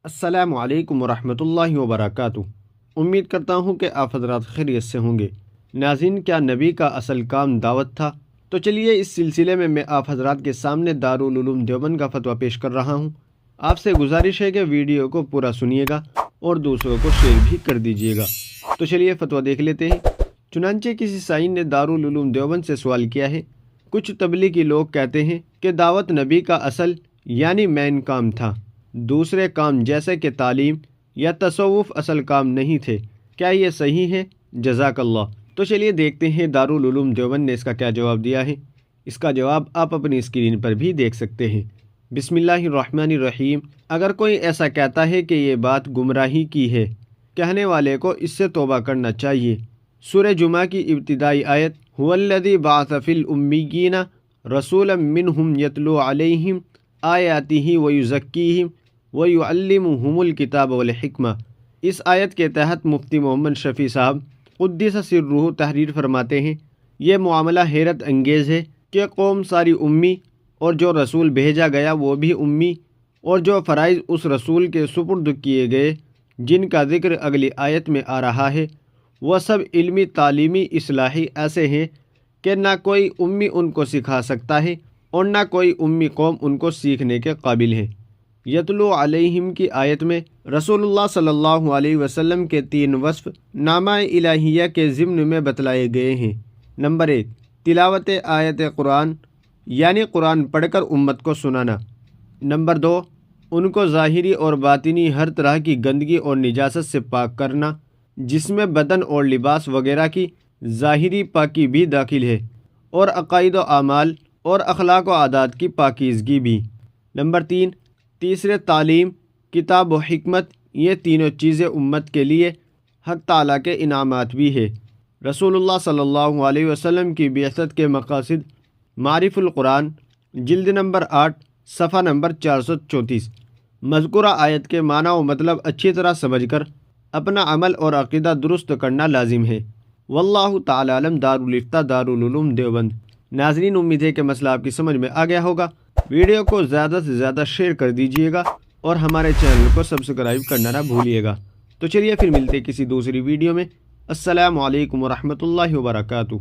السلام علیکم ورحمۃ اللہ وبرکاتہ۔ امید کرتا ہوں کہ آپ حضرات خیریت سے ہوں گے۔ ناظرین، کیا نبی کا اصل کام دعوت تھا؟ تو چلیے اس سلسلے میں آپ حضرات کے سامنے دارالعلوم دیوبند کا فتویٰ پیش کر رہا ہوں۔ آپ سے گزارش ہے کہ ویڈیو کو پورا سنیے گا اور دوسروں کو شیئر بھی کر دیجیے گا۔ تو چلیے فتویٰ دیکھ لیتے ہیں۔ چنانچہ کسی سائن نے دارالعلوم دیوبند سے سوال کیا ہے، کچھ تبلیغی لوگ کہتے ہیں کہ دعوت نبی کا اصل یعنی مین کام تھا، دوسرے کام جیسے کہ تعلیم یا تصوف اصل کام نہیں تھے، کیا یہ صحیح ہے؟ جزاک اللہ۔ تو چلیے دیکھتے ہیں دارالعلوم دیوبند نے اس کا کیا جواب دیا ہے۔ اس کا جواب آپ اپنی اسکرین پر بھی دیکھ سکتے ہیں۔ بسم اللہ الرحمن الرحیم۔ اگر کوئی ایسا کہتا ہے کہ یہ بات گمراہی کی ہے، کہنے والے کو اس سے توبہ کرنا چاہیے۔ سورہ جمعہ کی ابتدائی آیت هو الذی بعث فی الامیین رسولا منہم یتلو علیہم آیاتہ ویزکیہم وَيُعَلِّمُهُمُ الْكِتَابَ وَالْحِکْمَةَ، اس آیت کے تحت مفتی محمد شفیع صاحب قدس سرہ تحریر فرماتے ہیں، یہ معاملہ حیرت انگیز ہے کہ قوم ساری امی، اور جو رسول بھیجا گیا وہ بھی امی، اور جو فرائض اس رسول کے سپرد کیے گئے جن کا ذکر اگلی آیت میں آ رہا ہے، وہ سب علمی، تعلیمی، اصلاحی ایسے ہیں کہ نہ کوئی امی ان کو سکھا سکتا ہے اور نہ کوئی امی قوم ان کو سیکھنے کے قابل ہے۔ یتلو علیہم کی آیت میں رسول اللہ صلی اللہ علیہ وسلم کے 3 وصف نامہ الہیہ کے ضمن میں بتلائے گئے ہیں۔ نمبر 1، تلاوت آیت قرآن یعنی قرآن پڑھ کر امت کو سنانا۔ نمبر 2، ان کو ظاہری اور باطنی ہر طرح کی گندگی اور نجاست سے پاک کرنا، جس میں بدن اور لباس وغیرہ کی ظاہری پاکی بھی داخل ہے، اور عقائد و اعمال اور اخلاق و عادات کی پاکیزگی بھی۔ نمبر 3، تیسرے تعلیم، کتاب و حکمت، یہ تینوں چیزیں امت کے لیے حق تعالیٰ کے انعامات بھی ہے۔ رسول اللہ صلی اللہ علیہ وسلم کی بعثت کے مقاصد، معارف القرآن، جلد نمبر 8، صفحہ نمبر 434۔ مذکورہ آیت کے معنی و مطلب اچھی طرح سمجھ کر اپنا عمل اور عقیدہ درست کرنا لازم ہے۔ واللہ تعالی علم۔ دارالفتہ دارالعلوم دیوبند۔ ناظرین، امید ہے کہ مسئلہ آپ کی سمجھ میں آ گیا ہوگا۔ ویڈیو کو زیادہ سے زیادہ شیئر کر دیجیے گا اور ہمارے چینل کو سبسکرائب کرنا نہ بھولیے گا۔ تو چلیے پھر ملتے کسی دوسری ویڈیو میں۔ السلام علیکم ورحمۃ اللہ وبرکاتہ۔